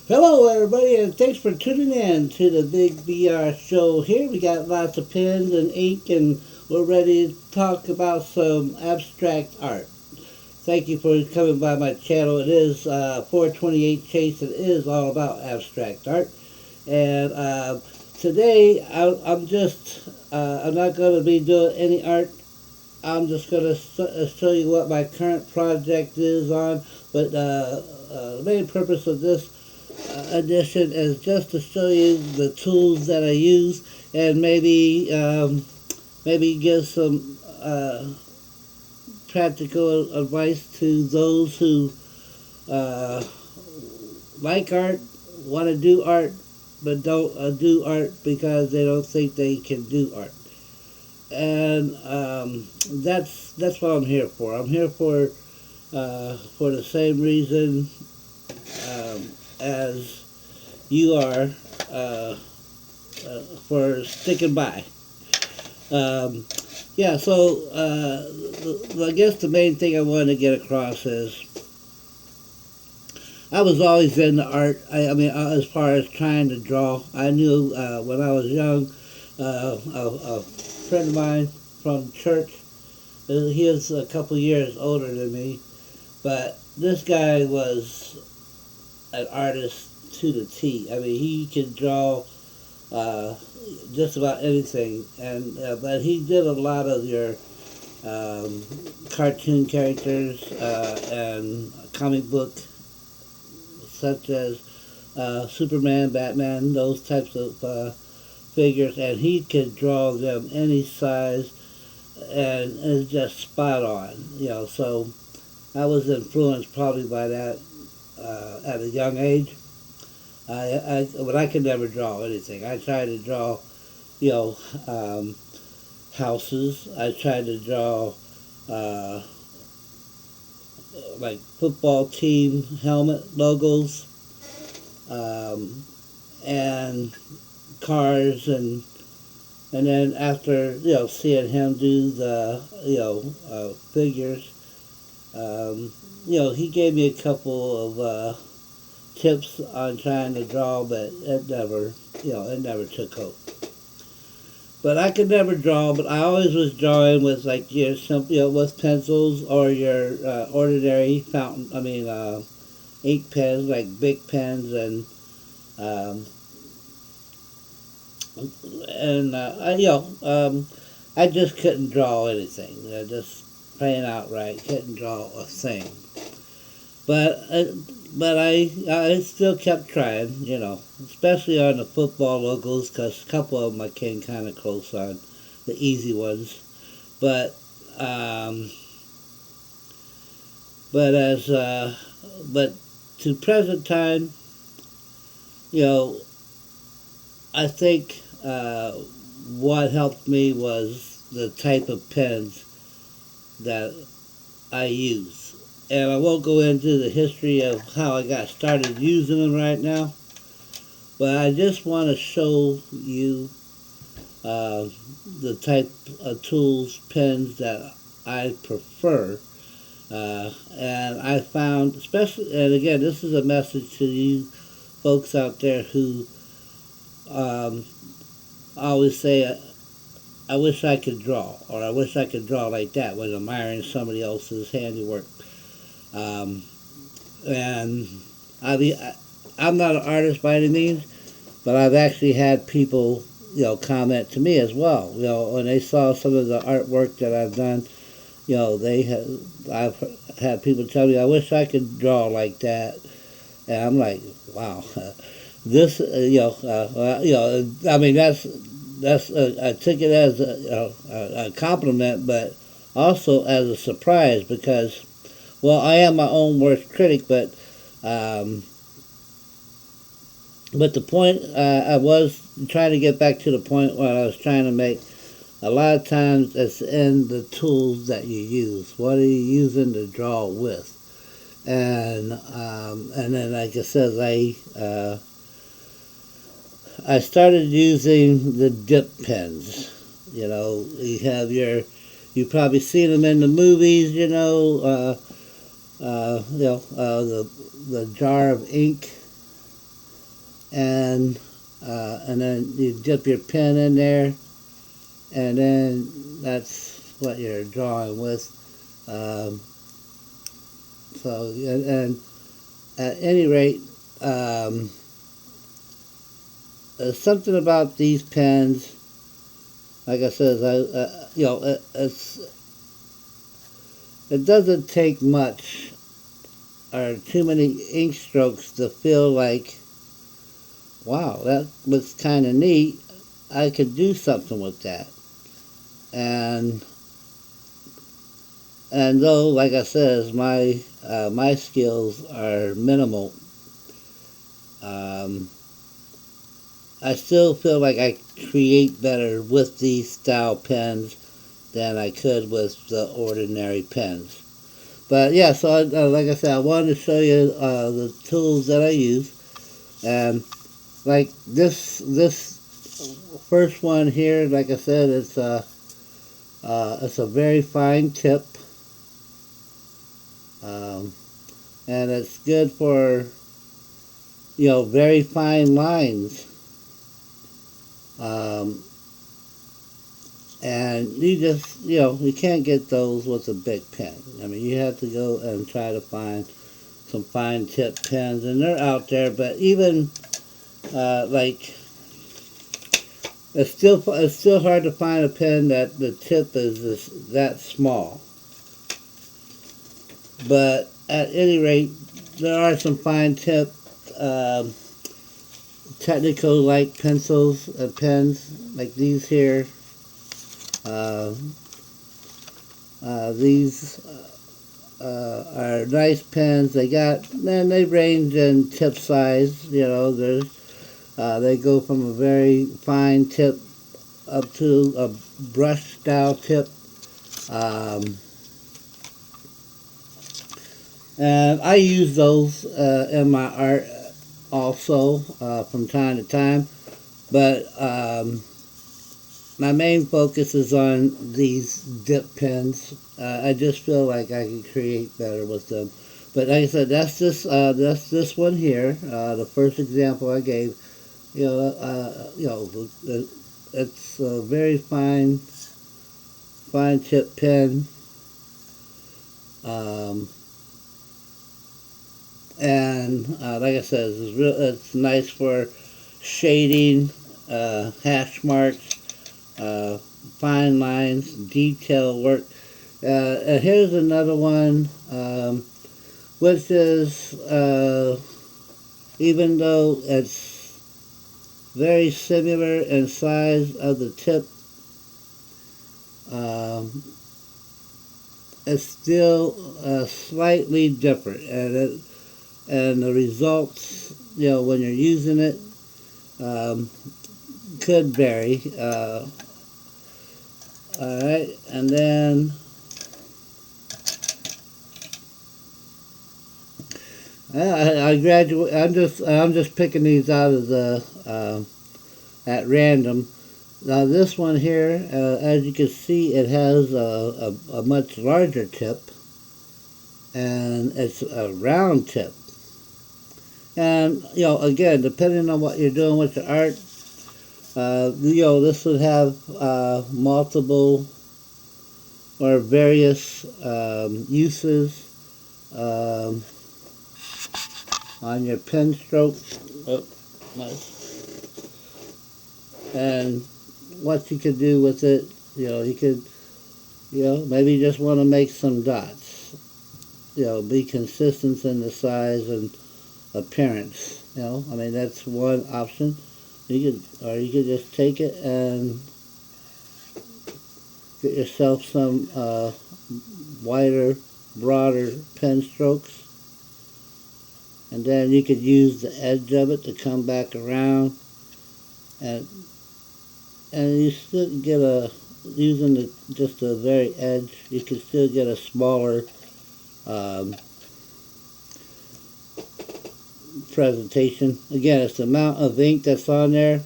Hello, everybody, and thanks for tuning in to the Big BR show here. We got lots of pens and ink, and we're ready to talk about some abstract art. Thank you for coming by my channel. It is 428 Chase. It is all about abstract art. And today, I'm not going to be doing any art. I'm just going to show you what my current project is on. But the main purpose of this edition is just to show you the tools that I use and maybe give some practical advice to those who uh, like art, want to do art, but don't do art because they don't think they can do art. And that's what I'm here for. I'm here for the same reason as you are uh, for sticking by. Um, yeah, so I guess the main thing I wanted to get across is I was always into art. I mean, as far as trying to draw, I knew when I was young, a friend of mine from church, he was a couple years older than me, but this guy was an artist to the T. I mean, he could draw uh, just about anything, and but he did a lot of your um, cartoon characters and comic book, such as Superman, Batman, those types of figures, and he could draw them any size, and it's just spot on. So I was influenced probably by that at a young age. But I could never draw anything. I tried to draw, you know, um, houses. I tried to draw uh, like football team helmet logos, um, and cars, and then after seeing him do the figures, he gave me a couple of tips on trying to draw, but it never took hold. But I could never draw. But I always was drawing with like your some with pencils or your ordinary fountain. I mean ink pens like big pens um, and I just couldn't draw anything. Just plain outright couldn't draw a thing. But I still kept trying, especially on the football logos, because a couple of them I came kind of close on, the easy ones. But um, but as but to present time, you know, I think what helped me was the type of pens that I use. And I won't go into the history of how I got started using them right now, but I just want to show you uh, the type of tools, pens that I prefer. And I found, especially, and again, this is a message to you folks out there who um, always say, I wish I could draw, or I wish I could draw like that when admiring somebody else's handiwork. Um, and I'm not an artist by any means, but I've actually had people, comment to me as well. When they saw some of the artwork that I've done, I've had people tell me, I wish I could draw like that. And I'm like, wow, this, I mean, I took it as a compliment, but also as a surprise because, well, I am my own worst critic, um, but the point I was trying to get back to the point where I was trying to make. A lot of times it's in the tools that you use. What are you using to draw with? And then, like I said, I started using the dip pens. You probably seen them in the movies. The jar of ink and then you dip your pen in there, and then that's what you're drawing with. Um, and at any rate, there's something about these pens. Like I said, it doesn't take much or too many ink strokes to feel like, wow, that looks kind of neat. I could do something with that. And though, like I said, my skills are minimal, um, I still feel like I create better with these style pens than I could with the ordinary pens. But yeah, so like I said, I wanted to show you the tools that I use, and like this first one here, like I said, it's a very fine tip, and it's good for very fine lines. And you just, you can't get those with a big pen. I mean, you have to go and try to find some fine tip pens, and they're out there, but even, like, it's still hard to find a pen that the tip is that small. But at any rate, there are some fine tip, technical-like pencils and pens, like these here. These are nice pens. They range in tip size. They go from a very fine tip up to a brush style tip. And I use those in my art also from time to time. But my main focus is on these dip pens. I just feel like I can create better with them. But like I said, that's this one here. The first example I gave. It's a very fine tip pen. And like I said, it's nice for shading, hash marks, fine lines, detail work. And here's another one, which is, even though it's very similar in size of the tip, it's still slightly different, and the results, when you're using it, could vary. All right, and then I graduate. I'm just picking these out of the at random. Now this one here, as you can see, it has a much larger tip, and it's a round tip. And again, depending on what you're doing with the art, this would have multiple or various uses on your pen stroke. Oh, nice. And what you could do with it, you could, maybe you just want to make some dots. Be consistent in the size and appearance. I mean, that's one option. You could just take it and get yourself some wider, broader pen strokes, and then you could use the edge of it to come back around, and you still get using just the very edge, you can still get a smaller presentation. Again, it's the amount of ink that's on there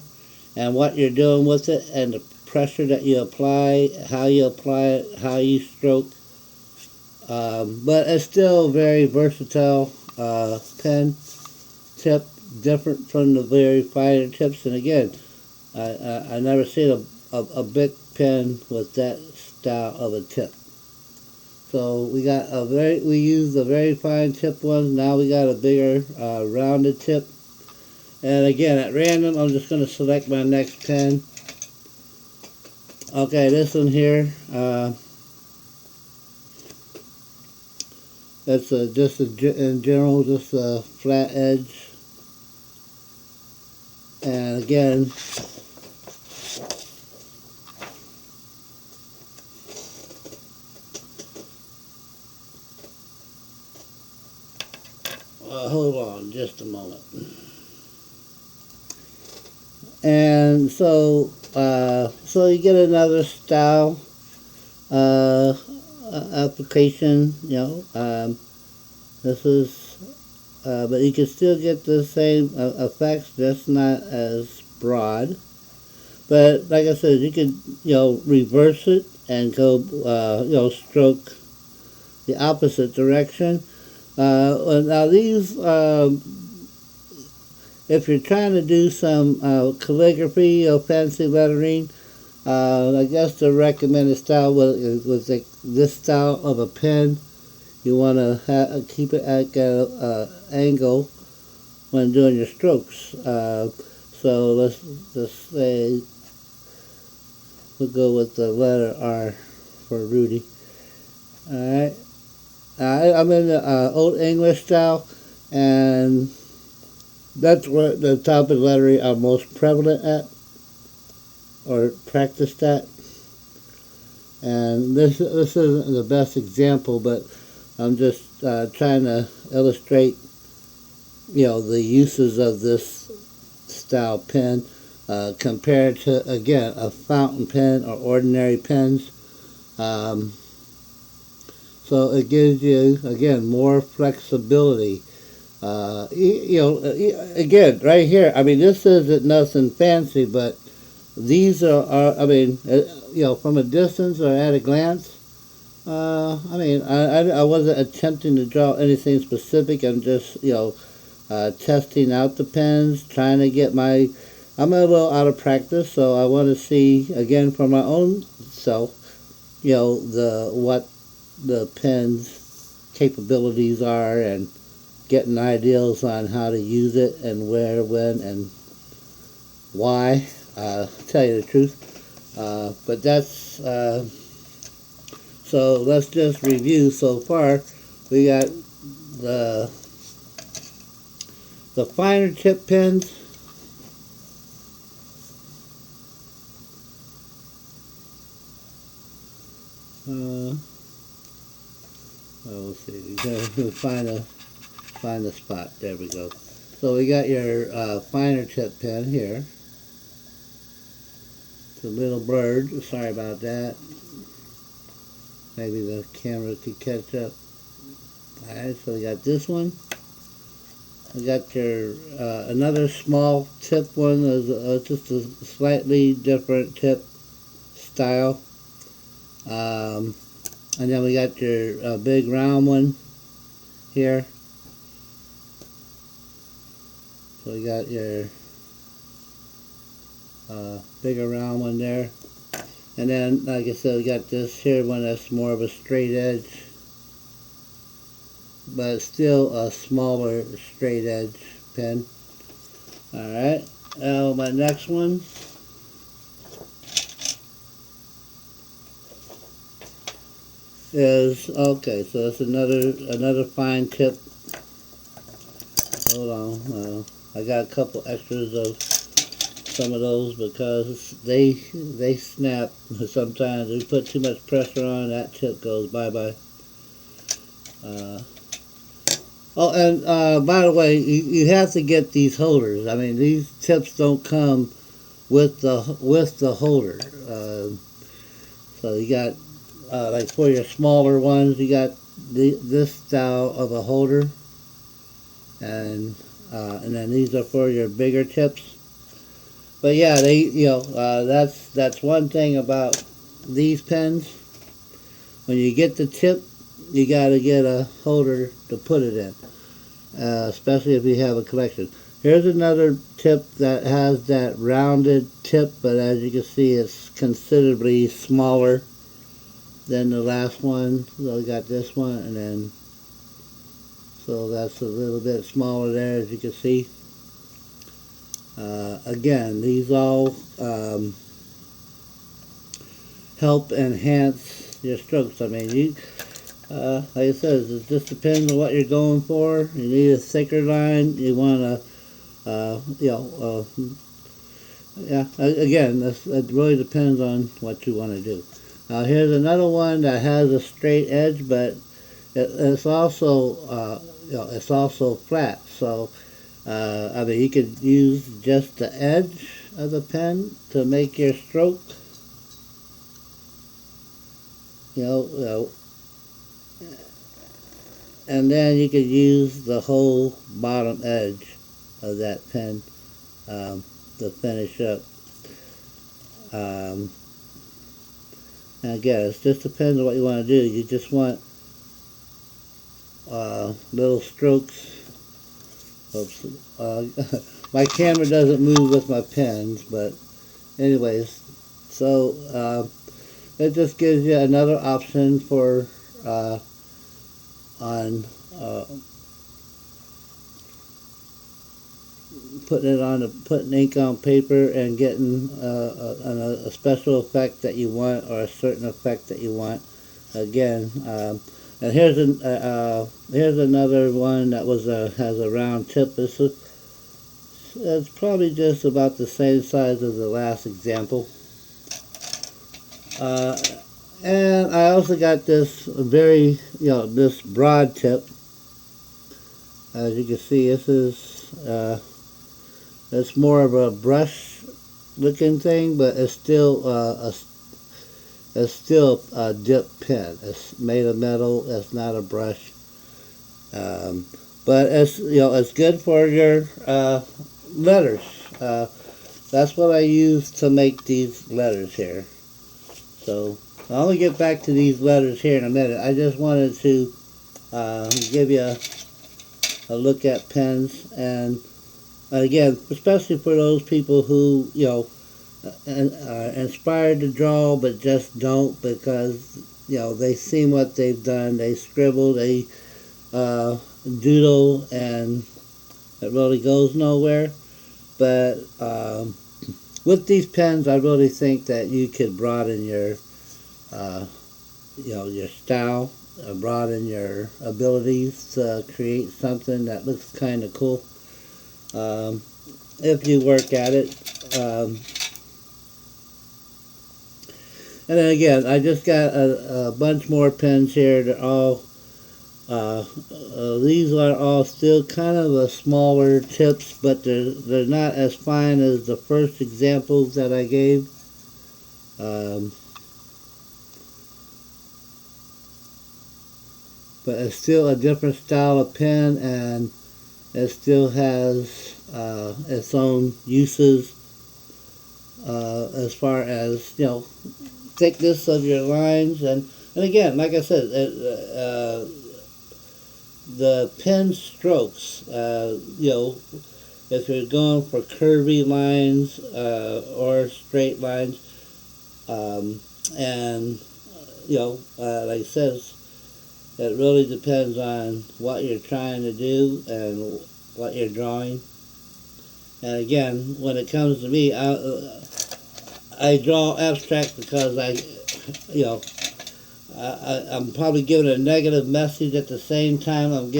and what you're doing with it, and the pressure that you apply, how you apply it, how you stroke. But it's still a very versatile pen tip, different from the very finer tips. And again, I never seen a big pen with that style of a tip. So we use the very fine tip ones. Now we got a bigger rounded tip. And again, at random, I'm just going to select my next pen. Okay, this one here. That's just in general, just a flat edge. And again, hold on just a moment. And so you get another style application, you know. This is, but you can still get the same effects, just not as broad. But like I said, you can, you know, reverse it and go, you know, stroke the opposite direction. Now these, if you're trying to do some calligraphy or fancy lettering, I guess the recommended style was like this style of a pen. You want to keep it at an angle when doing your strokes. So let's just say we'll go with the letter R for Rudy. Alright. I'm in the Old English style, and that's where the type of lettering I'm most prevalent at, or practiced at. And this isn't the best example, but I'm just trying to illustrate, you know, the uses of this style pen compared to, again, a fountain pen or ordinary pens. So it gives you, again, more flexibility. You know, again, right here, I mean, this isn't nothing fancy, but these are I mean, you know, from a distance or at a glance, I mean, I wasn't attempting to draw anything specific. I'm just, you know, testing out the pens, trying to get I'm a little out of practice, so I want to see, again, for my own self, you know, what the pen's capabilities are, and getting ideas on how to use it and where, when, and why, tell you the truth. But that's, so let's just review so far. We got the finer tip pens. Let's see, we gotta find a spot. There we go. So we got your finer tip pen here. It's a little blurred. Sorry about that. Maybe the camera could catch up. Alright, so we got this one. We got your another small tip one. Is just a slightly different tip style. And then we got your big round one here. So we got your bigger round one there. And then, like I said, we got this here one that's more of a straight edge, but still a smaller straight edge pen. Alright, now my next one is, okay, so it's another fine tip. Hold on, I got a couple extras of some of those because they snap sometimes. We put too much pressure on, that tip goes bye-bye. Oh, and by the way, you have to get these holders. I mean, these tips don't come with the holder. So you got like for your smaller ones, you got this style of a holder, and then these are for your bigger tips. But yeah, that's one thing about these pens. When you get the tip, you got to get a holder to put it in. especially if you have a collection. Here's another tip that has that rounded tip, but as you can see, it's considerably smaller than the last one. So I got this one, and then so that's a little bit smaller there, as you can see. Again, these all help enhance your strokes. I mean, like I said, it just depends on what you're going for. You need a thicker line. You want to, yeah. Again, it really depends on what you want to do. Here's another one that has a straight edge, but it's also, it's also flat. So, I mean, you could use just the edge of the pen to make your stroke. And then you could use the whole bottom edge of that pen to finish up. And again, it just depends on what you want to do. You just want little strokes. Oops. My camera doesn't move with my pens, but anyways, so it just gives you another option for on putting ink on paper and getting a special effect that you want, or a certain effect that you want. Again, and here's another one that has a round tip. It's probably just about the same size as the last example. And I also got this this broad tip. As you can see, this is it's more of a brush looking thing, but it's still a dip pen. It's made of metal. It's not a brush, but it's good for your letters. That's what I use to make these letters here. So I'll get back to these letters here in a minute. I just wanted to give you a look at pens, and again, especially for those people who are inspired to draw but just don't, because they see what they've done. They scribble, they doodle, and it really goes nowhere. But with these pens, I really think that you could broaden your your style, broaden your abilities to create something that looks kind of cool if you work at it. And then again, I just got a bunch more pens here. They're all these are all still kind of a smaller tips, but they're not as fine as the first examples that I gave. But it's still a different style of pen, and it still has its own uses as far as thickness of your lines, and again, like I said, the pen strokes, if you're going for curvy lines or straight lines, and like I said, it really depends on what you're trying to do and what you're drawing. And again, when it comes to me, I draw abstract because I'm probably giving a negative message at the same time I'm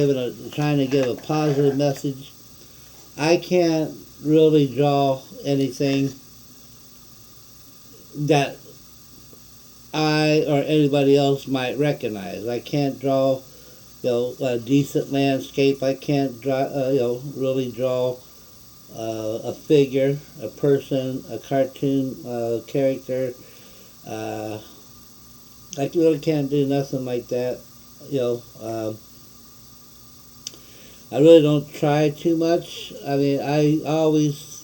trying to give a positive message. I can't really draw anything that I or anybody else might recognize. I can't draw, a decent landscape. I can't draw, really draw a figure, a person, a cartoon character. I really can't do nothing like that. I really don't try too much. I mean, I always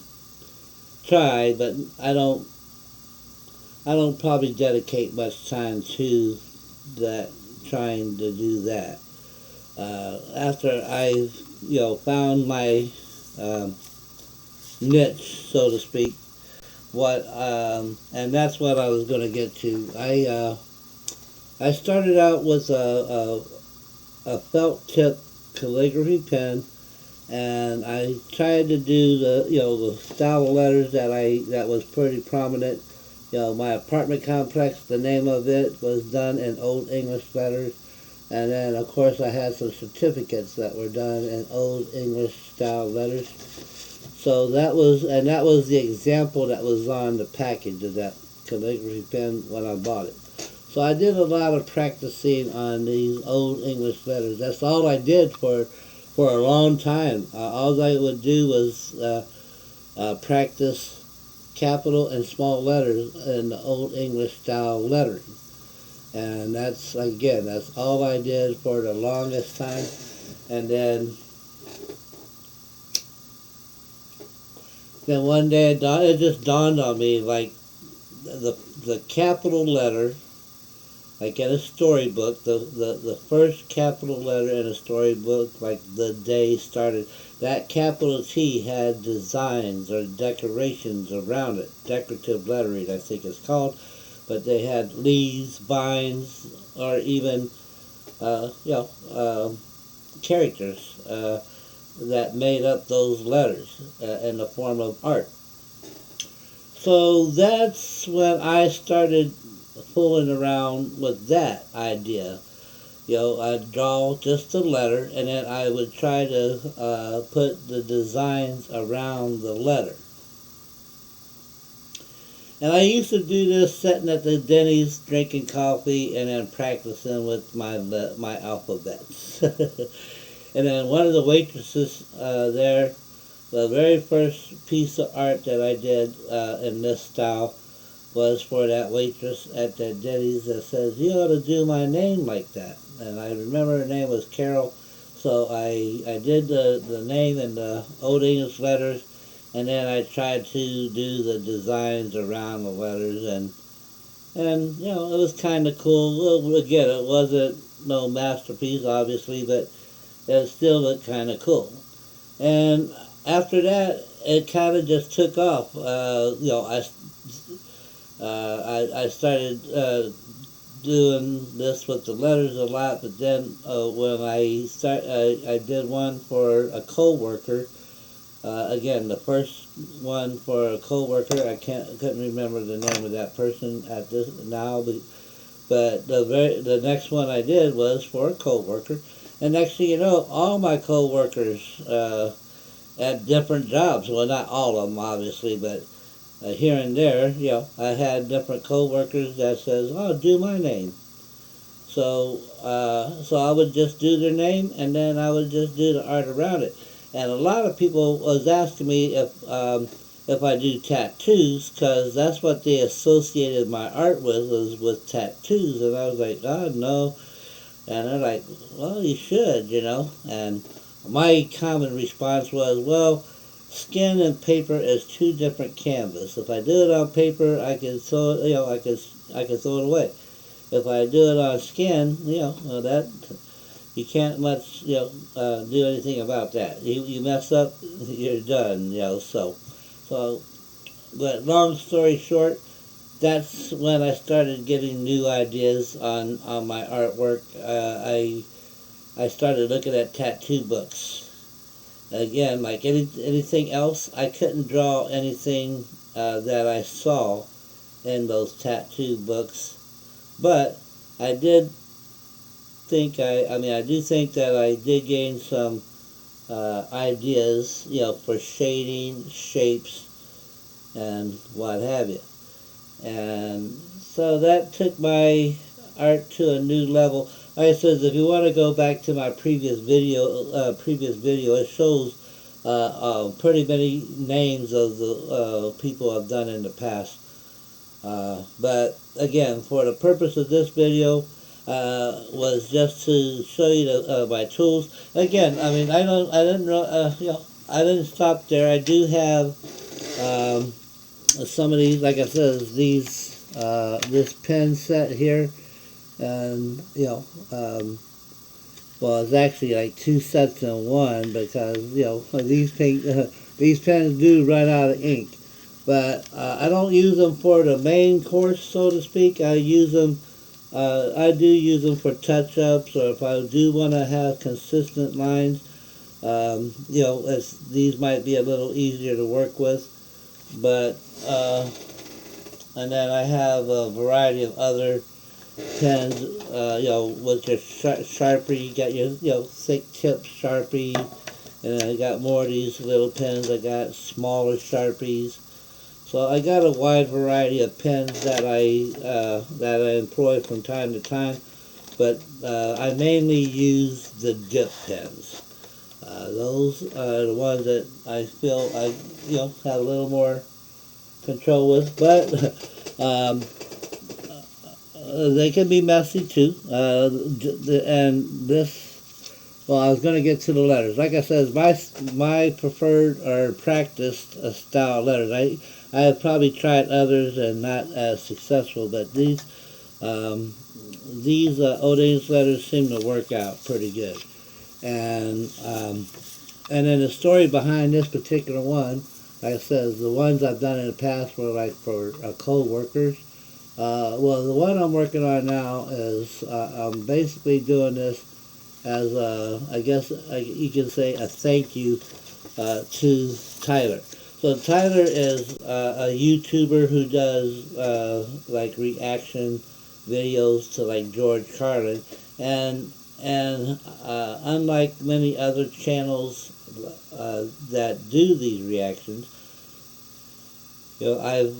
try, but I don't probably dedicate much time to that, trying to do that. After I've found my um, niche, so to speak. And that's what I was going to get to. I started out with a felt tip calligraphy pen, and I tried to do the style of letters that was pretty prominent. My apartment complex, the name of it was done in Old English letters, and then of course I had some certificates that were done in Old English style letters. So that was the example that was on the package of that calligraphy pen when I bought it. So I did a lot of practicing on these Old English letters. That's all I did for a long time. All I would do was practice capital and small letters in the Old English style lettering. And that's all I did for the longest time. And then one day it just dawned on me, like the capital letter, like in a storybook, the first capital letter in a storybook, like the day started, that capital T had designs or decorations around it, decorative lettering I think it's called, but they had leaves, vines, or even characters that made up those letters in the form of art. So that's when I started fooling around with that idea. I'd draw just a letter, and then I would try to put the designs around the letter. And I used to do this sitting at the Denny's drinking coffee and then practicing with my alphabets. And then one of the waitresses there, the very first piece of art that I did in this style was for that waitress at that Denny's that says, "You ought to do my name like that." And I remember her name was Carol, so I did the name in the Old English letters, and then I tried to do the designs around the letters, and it was kind of cool. Well, again, it wasn't no masterpiece, obviously, but it still looked kind of cool. And after that, it kind of just took off. I started doing this with the letters a lot, but then when I did one for a coworker. Again, the first one for a coworker, I couldn't remember the name of that person at this now, but the next one I did was for a coworker, and next thing you know, all my coworkers at different jobs. Well, not all of them, obviously, but here and there, I had different coworkers that says, "Oh, do my name." So I would just do their name, and then I would just do the art around it. And a lot of people was asking me if I do tattoos, because that's what they associated my art was with tattoos. And I was like, "God, no." And they're like, "Well, you should, And my common response was, "Well, skin and paper is two different canvas. If I do it on paper, I can throw it, I can throw it away. If I do it on skin, that you can't much, do anything about that. You mess up, you're done, So, but long story short, that's when I started getting new ideas on my artwork. I started looking at tattoo books. Again, like anything else, I couldn't draw anything that I saw in those tattoo books, but I did I do think that I did gain some ideas, for shading, shapes, and what have you. And so that took my art to a new level. Like I said, if you want to go back to my previous video, it shows pretty many names of the people I've done in the past. But again, for the purpose of this video, was just to show you my tools. Again, I didn't stop there. I do have some of these, like I said, this pen set here, and Well, it's actually like two sets in one because these pens do run out of ink. But I don't use them for the main course, so to speak. I do use them for touch-ups, or if I do want to have consistent lines. These might be a little easier to work with. But and then I have a variety of other pens. With your Sharpie, you got your thick tip Sharpie, and I got more of these little pens. I got smaller Sharpies. So I got a wide variety of pens that I employ from time to time, but I mainly use the dip pens. Those are the ones that I feel I have a little more control with, but they can be messy too. And this, well, I was going to get to the letters. Like I said, my preferred or practiced style letters. I have probably tried others and not as successful, but these Odain's letters seem to work out pretty good. And then the story behind this particular one, like I said, the ones I've done in the past were like for co-workers. Well, the one I'm working on now is I'm basically doing this as I guess you can say a thank you to Tyler. So Tyler is a YouTuber who does like reaction videos to like George Carlin, and unlike many other channels that do these reactions, I've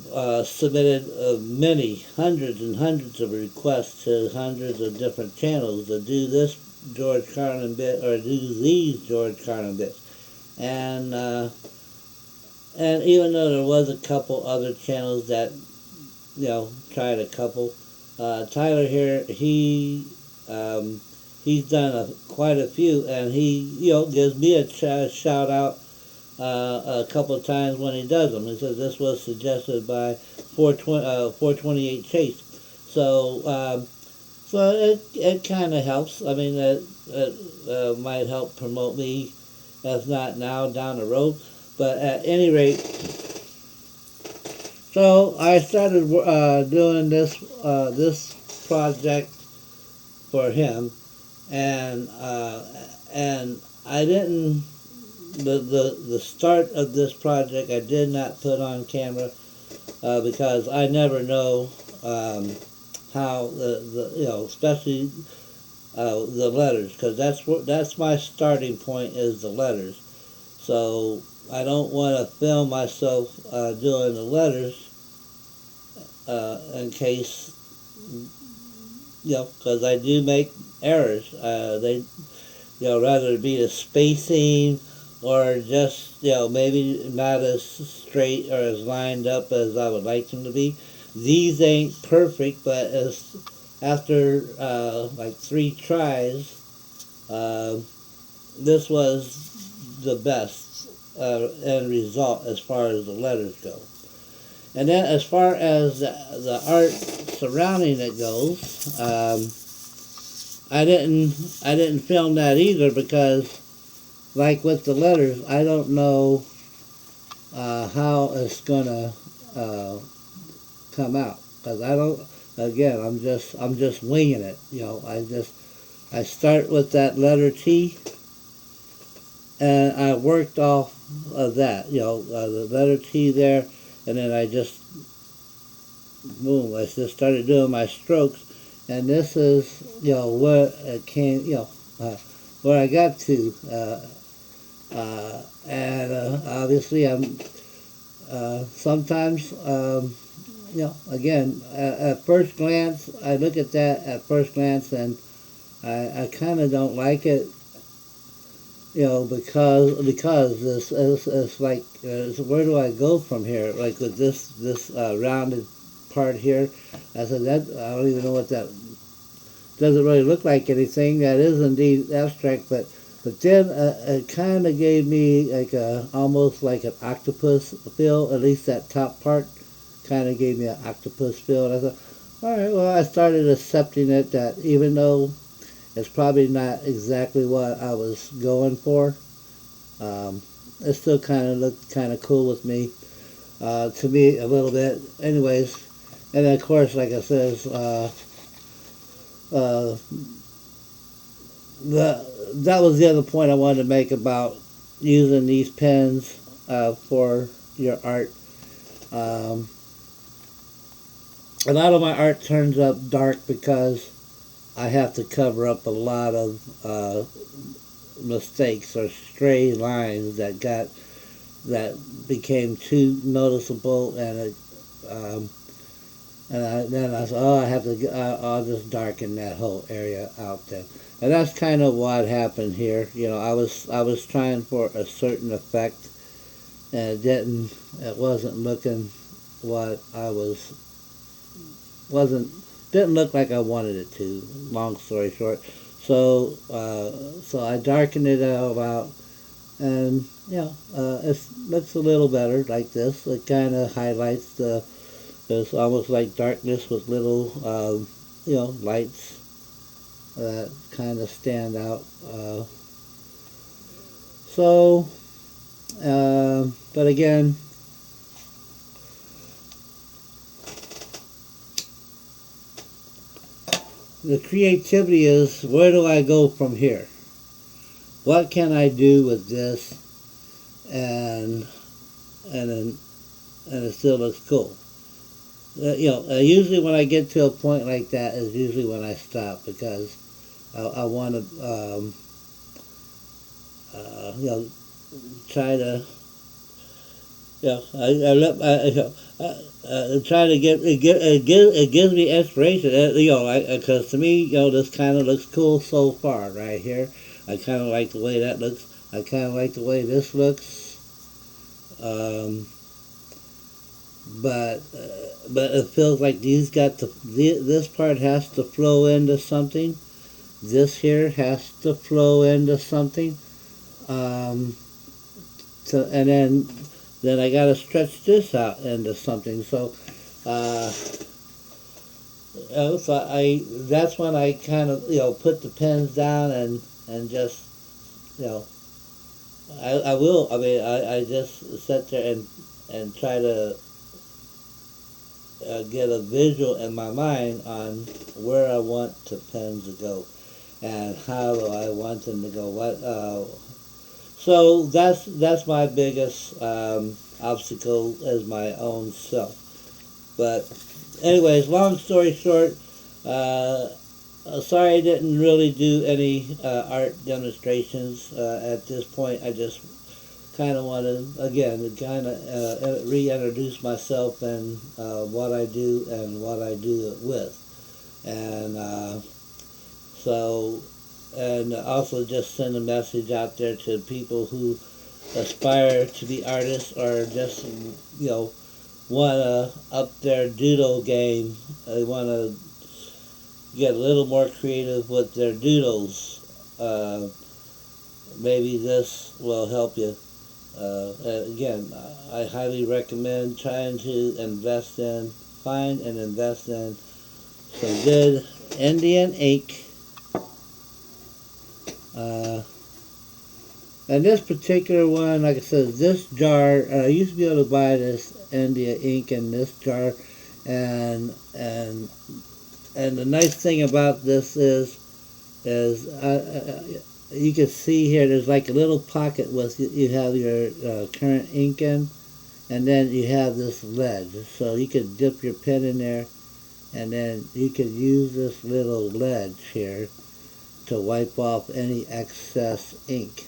submitted many hundreds and hundreds of requests to hundreds of different channels to do this George Carlin bit or do these George Carlin bits, and even though there was a couple other channels that tried a couple, Tyler here he's done quite a few, and he gives me a shout out a couple of times when he does them. He says this was suggested by 428 Chase. So it kind of helps. I mean, it might help promote me, if not now, down the road. But at any rate, so I started doing this project for him, and I didn't. The start of this project I did not put on camera because I never know how especially the letters, because that's my starting point is the letters. So I don't want to film myself doing the letters in case because I do make errors. Rather it be the spacing or just maybe not as straight or as lined up as I would like them to be. These ain't perfect, but after like 3 tries, this was the best end result as far as the letters go. And then as far as the art surrounding it goes, I didn't film that either because, like with the letters, I don't know how it's gonna come out, because I don't. Again, I'm just winging it. I start with that letter T, and I worked off of that. The letter T there, and then I just boom. I just started doing my strokes, and this is where it came. Where I got to. And obviously I'm sometimes again at first glance I look at that at first glance and I kind of don't like it, because this is like where do I go from here, like with this rounded part here. I said that I don't even know what that doesn't really look like anything. That is indeed abstract, but then it kind of gave me like almost like an octopus feel. At least that top part kind of gave me an octopus feel. And I thought, all right, well, I started accepting it, that even though It's probably not exactly what I was going for. It still kind of looked kind of cool with me, to me a little bit. Anyways, and then of course, like I says, uh, that was the other point I wanted to make about using these pens for your art. Um, a lot of my art turns up dark because I have to cover up a lot of mistakes or stray lines that became too noticeable, and then I said, oh, I have to, I'll just darken that whole area out there, and that's kind of what happened here. You know, I was trying for a certain effect, and it wasn't looking what I wasn't didn't look like I wanted it to. Long story short, so I darkened it all out, and it looks a little better like this. It kind of highlights the. It's almost like darkness with little, lights that kind of stand out. So, but again, the creativity is, where do I go from here? What can I do with this, and then and it still looks cool. Usually when I get to a point like that is usually when I stop, because I want to, try to, I let try to get it gives me inspiration. Because to me, this kind of looks cool so far right here. I kind of like the way that looks. I kind of like the way this looks. But it feels like this part has to flow into something. This here has to flow into something. And then I got to stretch this out into something. So, that's when I kind of put the pens down and just I will. I mean, I just sit there and try to get a visual in my mind on where I want the pens to go, and how do I want them to go. So that's my biggest obstacle, as my own self. But anyways, long story short, sorry I didn't really do any art demonstrations at this point. I just kind of want to, again, reintroduce myself and what I do and what I do it with. And and also just send a message out there to people who aspire to be artists, or just, want to up their doodle game. They want to get a little more creative with their doodles. Maybe this will help you. Again, I highly recommend trying to find and invest in some good Indian ink. And this particular one, like I said, this jar, I used to be able to buy this India ink in this jar, and the nice thing about this is you can see here, there's like a little pocket with, you have your current ink in, and then you have this ledge, so you could dip your pen in there, and then you could use this little ledge here to wipe off any excess ink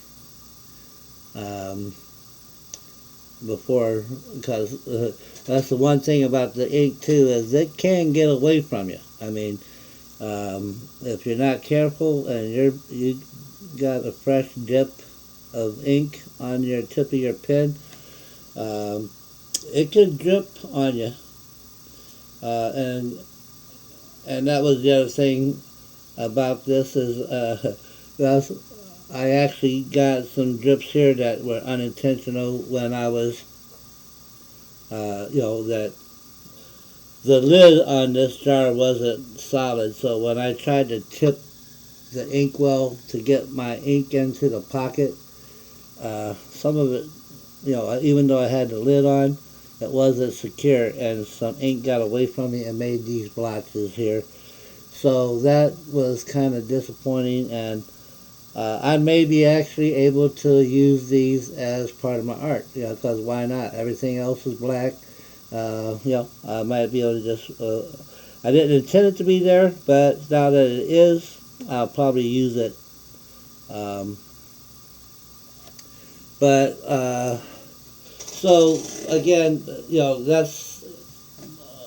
because that's the one thing about the ink too, is it can get away from you. I mean, if you're not careful and you got a fresh dip of ink on your tip of your pen, it can drip on you, and that was the other thing about this is I actually got some drips here that were unintentional when I was that the lid on this jar wasn't solid, so when I tried to tip the inkwell to get my ink into the pocket. Some of it, even though I had the lid on, it wasn't secure, and some ink got away from me and made these blotches here. So that was kind of disappointing, and I may be actually able to use these as part of my art, because why not? Everything else is black. I might be able to just, I didn't intend it to be there, but now that it is, I'll probably use it. So again, that's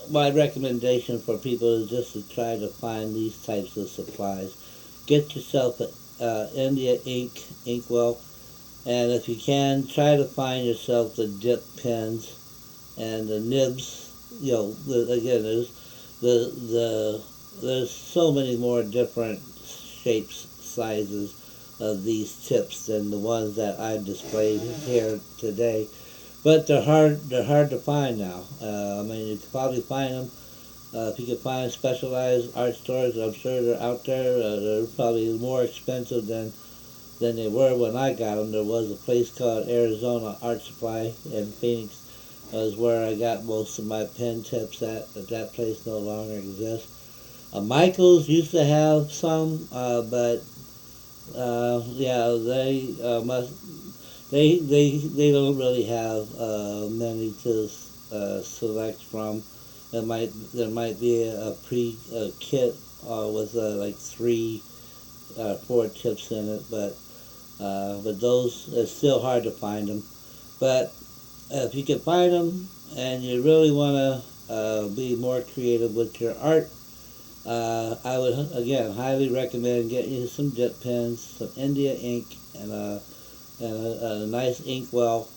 my recommendation for people, is just to try to find these types of supplies. Get yourself an India ink inkwell, and if you can, try to find yourself the dip pens and the nibs. Again, there's so many more different shapes, sizes of these tips than the ones that I displayed here today. But they're hard to find now. You can probably find them. If you can find specialized art stores, I'm sure they're out there. They're probably more expensive than they were when I got them. There was a place called Arizona Art Supply in Phoenix. Was where I got most of my pen tips at, but that place no longer exists. Michaels used to have some, but yeah, they don't really have many to select from. There might be a kit with like 3 or 4 tips in it, but those, it's still hard to find them. But if you can find them and you really want to be more creative with your art, I would again highly recommend getting you some dip pens, some India ink, and a nice inkwell,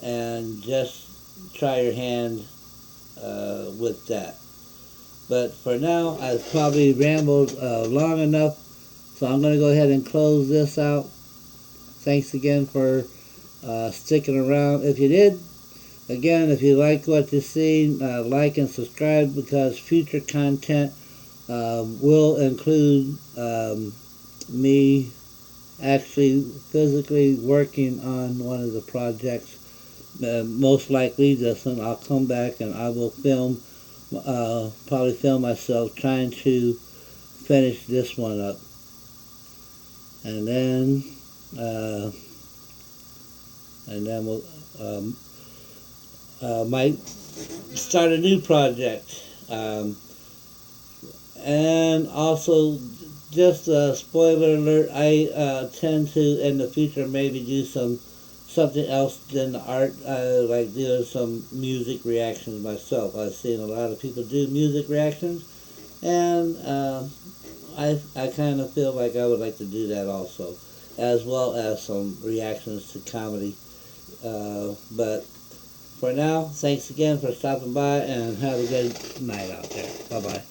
and just try your hand with that. But for now, I've probably rambled long enough, so I'm going to go ahead and close this out. Thanks again for sticking around. If you did, again, if you like what you see, like and subscribe, because future content will include me actually physically working on one of the projects. Most likely this one. I'll come back and I will probably film myself trying to finish this one up. And then we'll might start a new project. And also, just a spoiler alert, I tend to in the future maybe do something else than the art. I like doing some music reactions myself. I've seen a lot of people do music reactions, and I kind of feel like I would like to do that also, as well as some reactions to comedy. But for now, thanks again for stopping by, and have a good night out there. Bye-bye.